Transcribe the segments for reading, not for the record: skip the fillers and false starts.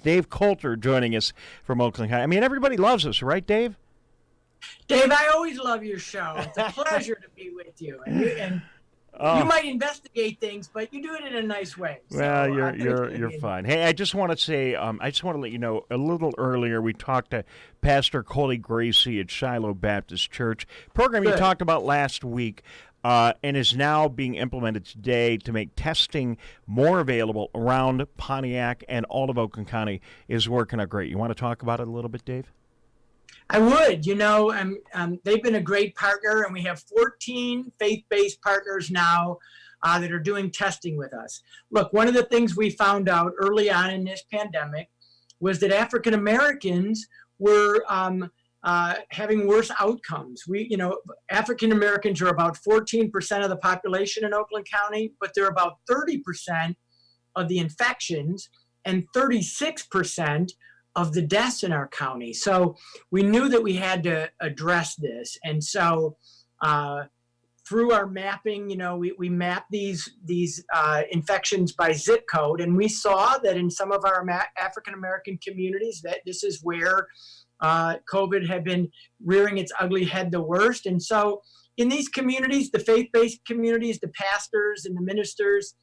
Dave Coulter joining us from Oakland County. I mean, everybody loves us, right, Dave? Dave, I always love your show. It's a pleasure to be with you. And you might investigate things, but you do it in a nice way. Well, you're fine. Hey, I just want to say, I just want to let you know, a little earlier we talked to Pastor Coley Gracie at Shiloh Baptist Church. Program you talked about last week. And is now being implemented today to make testing more available around Pontiac, and all of Oakland County is working out great. You want to talk about it a little bit, Dave? I would. They've been a great partner, and we have 14 faith-based partners now that are doing testing with us. Look, one of the things we found out early on in this pandemic was that African Americans were having worse outcomes. African Americans are about 14% of the population in Oakland County, but they're about 30% of the infections and 36% of the deaths in our county. So we knew that we had to address this. And so through our mapping, we mapped these infections by zip code, and we saw that in some of our African American communities that this is where COVID had been rearing its ugly head the worst. And so in these communities, the faith-based communities, the pastors and the ministers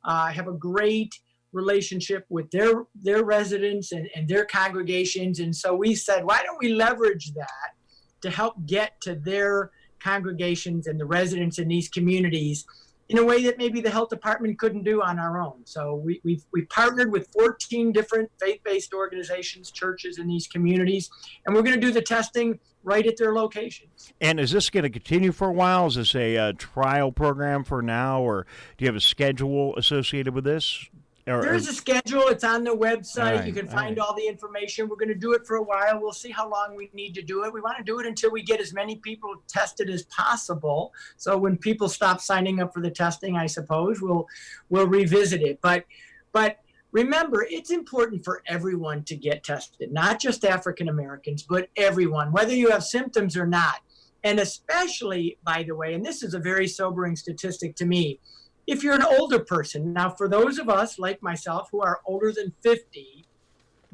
have a great relationship with their residents and their congregations. And so we said, why don't we leverage that to help get to their congregations and the residents in these communities in a way that maybe the health department couldn't do on our own. So we partnered with 14 different faith-based organizations, churches in these communities, and we're going to do the testing right at their locations. And is this going to continue for a while? Is this a trial program for now, or do you have a schedule associated with this? There's a schedule. It's on the website. Right, you can find all the information. We're going to do it for a while. We'll see how long we need to do it. We want to do it until we get as many people tested as possible. So when people stop signing up for the testing, I suppose we'll revisit it. But remember, it's important for everyone to get tested, not just African Americans, but everyone, whether you have symptoms or not. And especially, by the way, and this is a very sobering statistic to me, if you're an older person. Now, for those of us like myself who are older than 50,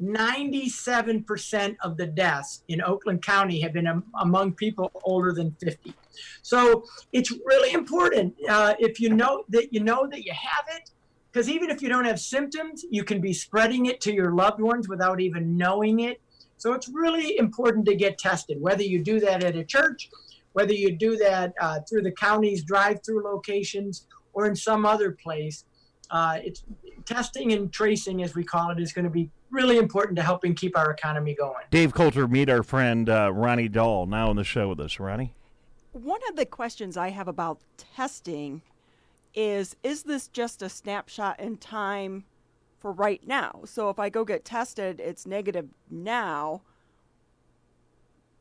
97% of the deaths in Oakland County have been among people older than 50. So it's really important if you know that you have it, because even if you don't have symptoms, you can be spreading it to your loved ones without even knowing it. So it's really important to get tested, whether you do that at a church, whether you do that through the county's drive-through locations, or in some other place. It's testing and tracing, as we call it, is going to be really important to helping keep our economy going. Dave Coulter, meet our friend Ronnie Dahl, now on the show with us. Ronnie? One of the questions I have about testing is this just a snapshot in time for right now? So if I go get tested, it's negative now.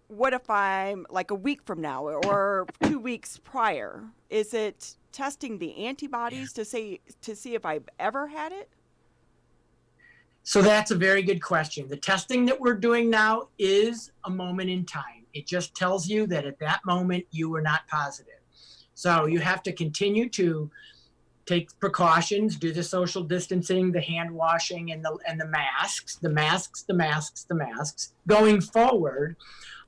What if I'm like a week from now or 2 weeks prior? Is it testing the antibodies to see if I've ever had it? So that's a very good question. The testing that we're doing now is a moment in time. It just tells you that at that moment you were not positive. So you have to continue to take precautions, do the social distancing, the hand washing, and the masks going forward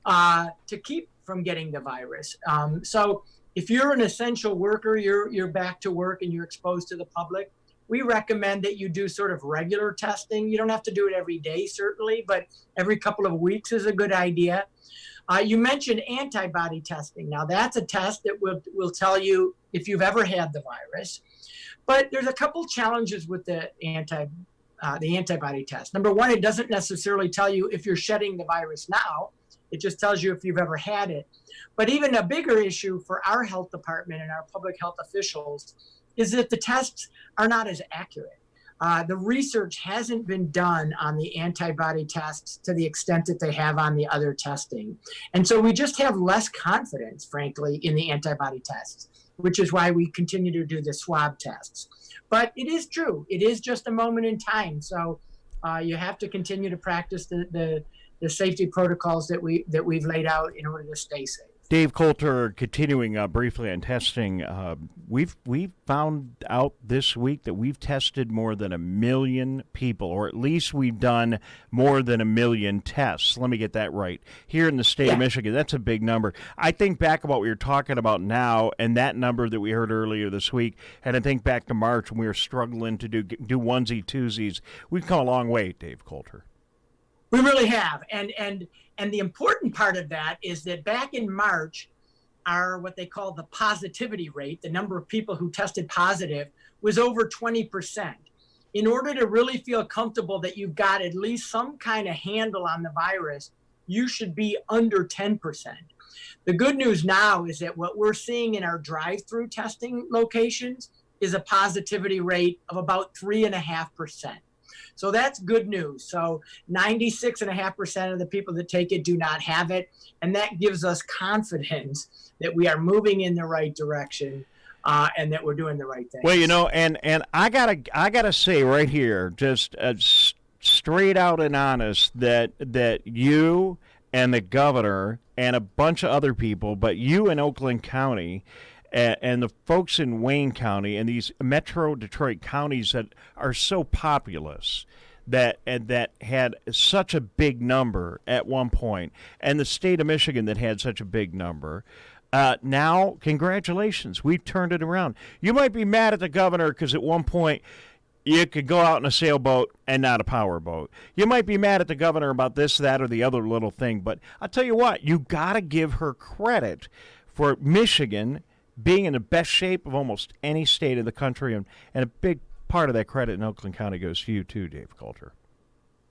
to keep from getting the virus. So if you're an essential worker, you're back to work and you're exposed to the public, we recommend that you do sort of regular testing. You don't have to do it every day, certainly, but every couple of weeks is a good idea. You mentioned antibody testing. Now, that's a test that will tell you if you've ever had the virus. But there's a couple challenges with the antibody test. Number one, it doesn't necessarily tell you if you're shedding the virus now. It just tells you if you've ever had it. But even a bigger issue for our health department and our public health officials is that the tests are not as accurate. The research hasn't been done on the antibody tests to the extent that they have on the other testing. And so we just have less confidence, frankly, in the antibody tests, which is why we continue to do the swab tests. But it is true. It is just a moment in time. So you have to continue to practice the safety protocols that we've laid out in order to stay safe. Dave Coulter, continuing briefly on testing, we've found out this week that we've tested more than 1 million people, or at least we've done more than 1 million tests. Let me get that right. Here in the state of Michigan, that's a big number. I think back about what you're talking about now and that number that we heard earlier this week, and I think back to March when we were struggling to do onesie twosies. We've come a long way, Dave Coulter. We really have, and the important part of that is that back in March, our what they call the positivity rate, the number of people who tested positive, was over 20%. In order to really feel comfortable that you've got at least some kind of handle on the virus, you should be under 10%. The good news now is that what we're seeing in our drive-through testing locations is a positivity rate of about 3.5%. So that's good news. So 96.5% of the people that take it do not have it. And that gives us confidence that we are moving in the right direction and that we're doing the right thing. Well, you know, and I gotta say right here, just straight out and honest, that you and the governor and a bunch of other people, but you in Oakland County and the folks in Wayne County and these metro Detroit counties that are so populous that had such a big number at one point, and the state of Michigan that had such a big number, now, congratulations, we've turned it around. You might be mad at the governor because at one point you could go out in a sailboat and not a powerboat. You might be mad at the governor about this, that, or the other little thing, but I'll tell you what, you got to give her credit for Michigan being in the best shape of almost any state in the country, and a big part of that credit in Oakland County goes to you too, Dave Coulter.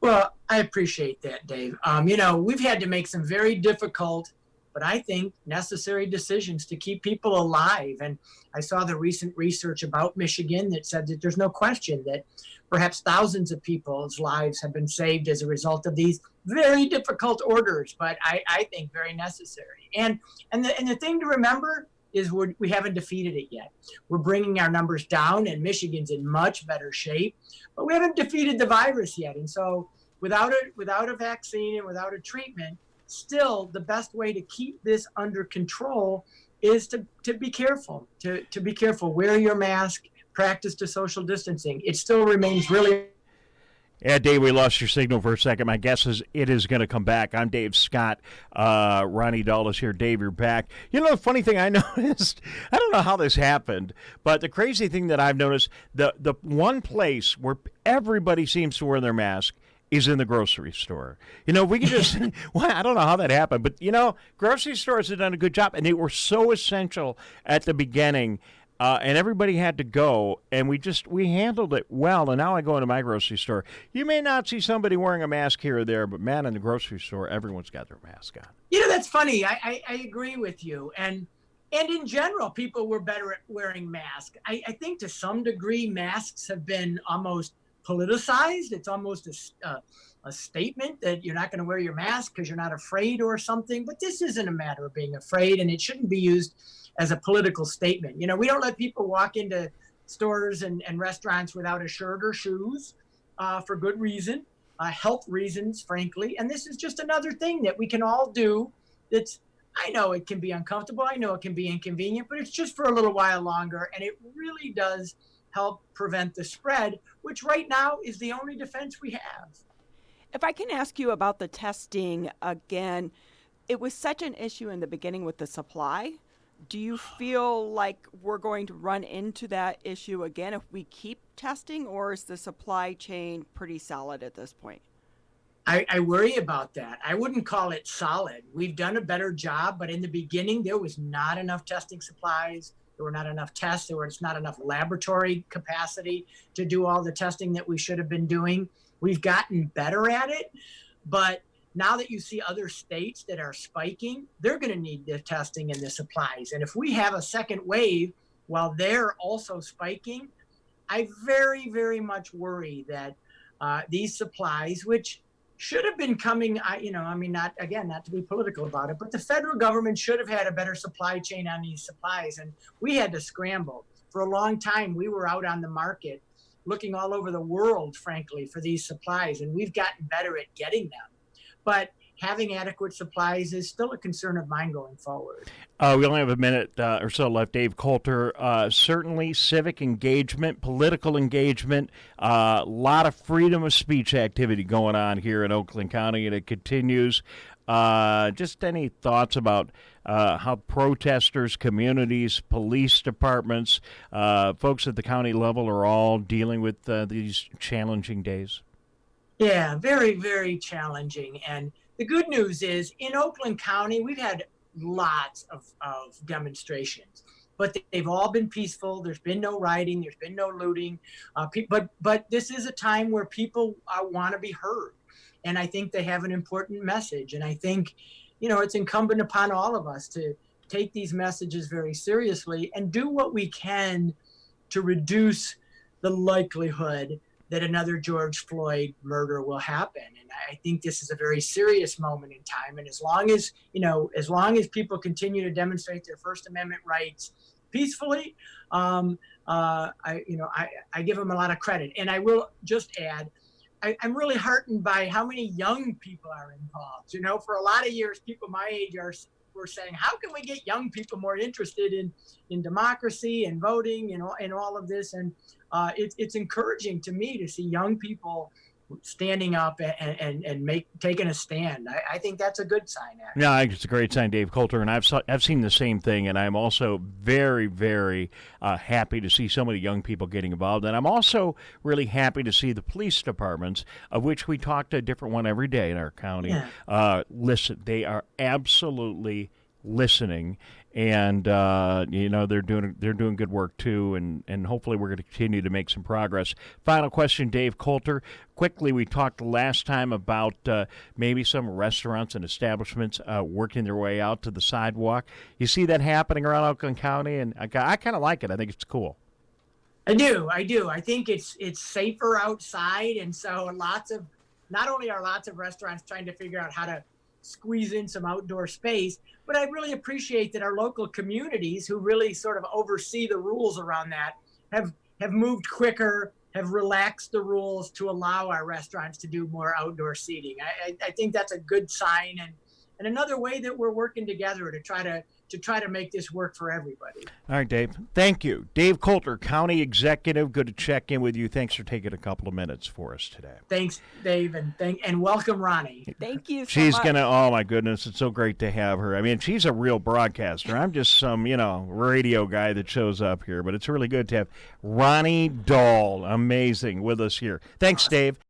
Well, I appreciate that, Dave. You know, we've had to make some very difficult, but I think necessary decisions to keep people alive. And I saw the recent research about Michigan that said that there's no question that perhaps thousands of people's lives have been saved as a result of these very difficult orders, but I think very necessary. And the thing to remember is we haven't defeated it yet. We're bringing our numbers down, and Michigan's in much better shape, but we haven't defeated the virus yet. And so without a vaccine and without a treatment, still the best way to keep this under control is to be careful, to be careful, wear your mask, practice the social distancing. It still remains really. Yeah, Dave, we lost your signal for a second. My guess is it is going to come back. I'm Dave Scott. Ronnie Dahl is here. Dave, you're back. You know, the funny thing I noticed, I don't know how this happened, but the crazy thing that I've noticed, the one place where everybody seems to wear their mask is in the grocery store. You know, we can just, well, I don't know how that happened, but, you know, grocery stores have done a good job, and they were so essential at the beginning. And everybody had to go, and we handled it well. And now I go into my grocery store. You may not see somebody wearing a mask here or there, but man, in the grocery store, everyone's got their mask on. You know, that's funny. I agree with you. And in general, people were better at wearing masks. I think to some degree, masks have been almost politicized. It's almost a statement that you're not going to wear your mask because you're not afraid or something. But this isn't a matter of being afraid, and it shouldn't be used as a political statement. You know, we don't let people walk into stores and restaurants without a shirt or shoes for good reason, health reasons, frankly. And this is just another thing that we can all do. I know it can be uncomfortable. I know it can be inconvenient, but it's just for a little while longer. And it really does help prevent the spread, which right now is the only defense we have. If I can ask you about the testing again, it was such an issue in the beginning with the supply. Do you feel like we're going to run into that issue again if we keep testing, or is the supply chain pretty solid at this point? I worry about that. I wouldn't call it solid. We've done a better job, but in the beginning, there was not enough testing supplies. There were not enough tests. There was not enough laboratory capacity to do all the testing that we should have been doing. We've gotten better at it, but now that you see other states that are spiking, they're going to need the testing and the supplies. And if we have a second wave while they're also spiking, I very, very much worry that these supplies, which should have been coming, not to be political about it, but the federal government should have had a better supply chain on these supplies. And we had to scramble. For a long time, we were out on the market looking all over the world, frankly, for these supplies. And we've gotten better at getting them. But having adequate supplies is still a concern of mine going forward. We only have a minute or so left. Dave Coulter, certainly civic engagement, political engagement, a lot of freedom of speech activity going on here in Oakland County, and it continues. Just any thoughts about how protesters, communities, police departments, folks at the county level are all dealing with these challenging days? Yeah, very, very challenging. And the good news is in Oakland County, we've had lots of demonstrations, but they've all been peaceful. There's been no rioting. There's been no looting. But this is a time where people want to be heard. And I think they have an important message. And I think, it's incumbent upon all of us to take these messages very seriously and do what we can to reduce the likelihood that another George Floyd murder will happen. And I think this is a very serious moment in time. And as long as people continue to demonstrate their First Amendment rights peacefully, I give them a lot of credit. And I will just add, I'm really heartened by how many young people are involved. For a lot of years, people my age were saying, how can we get young people more interested in democracy and voting and all of this? And it's encouraging to me to see young people standing up and taking a stand. I think that's a good sign. Actually. Yeah, I think it's a great sign, Dave Coulter, and I've seen the same thing, and I'm also very, very happy to see so many young people getting involved, and I'm also really happy to see the police departments, of which we talk to a different one every day in our county. Yeah. Listen, they are absolutely listening. And they're doing good work too, and hopefully we're going to continue to make some progress. Final question, Dave Coulter. Quickly, we talked last time about maybe some restaurants and establishments working their way out to the sidewalk. You see that happening around Oakland County, and I kind of like it. I think it's cool. I do. I think it's safer outside, and so not only are lots of restaurants trying to figure out how to squeeze in some outdoor space, but I really appreciate that our local communities who really sort of oversee the rules around that have moved quicker, have relaxed the rules to allow our restaurants to do more outdoor seating. I think that's a good sign and another way that we're working together to try to make this work for everybody. All right, Dave. Thank you. Dave Coulter, County Executive. Good to check in with you. Thanks for taking a couple of minutes for us today. Thanks, Dave, and welcome, Ronnie. Thank you so She's much. oh my goodness, it's so great to have her. I mean, she's a real broadcaster. I'm just some, radio guy that shows up here, but it's really good to have Ronnie Dahl, amazing, with us here. Thanks, Dave.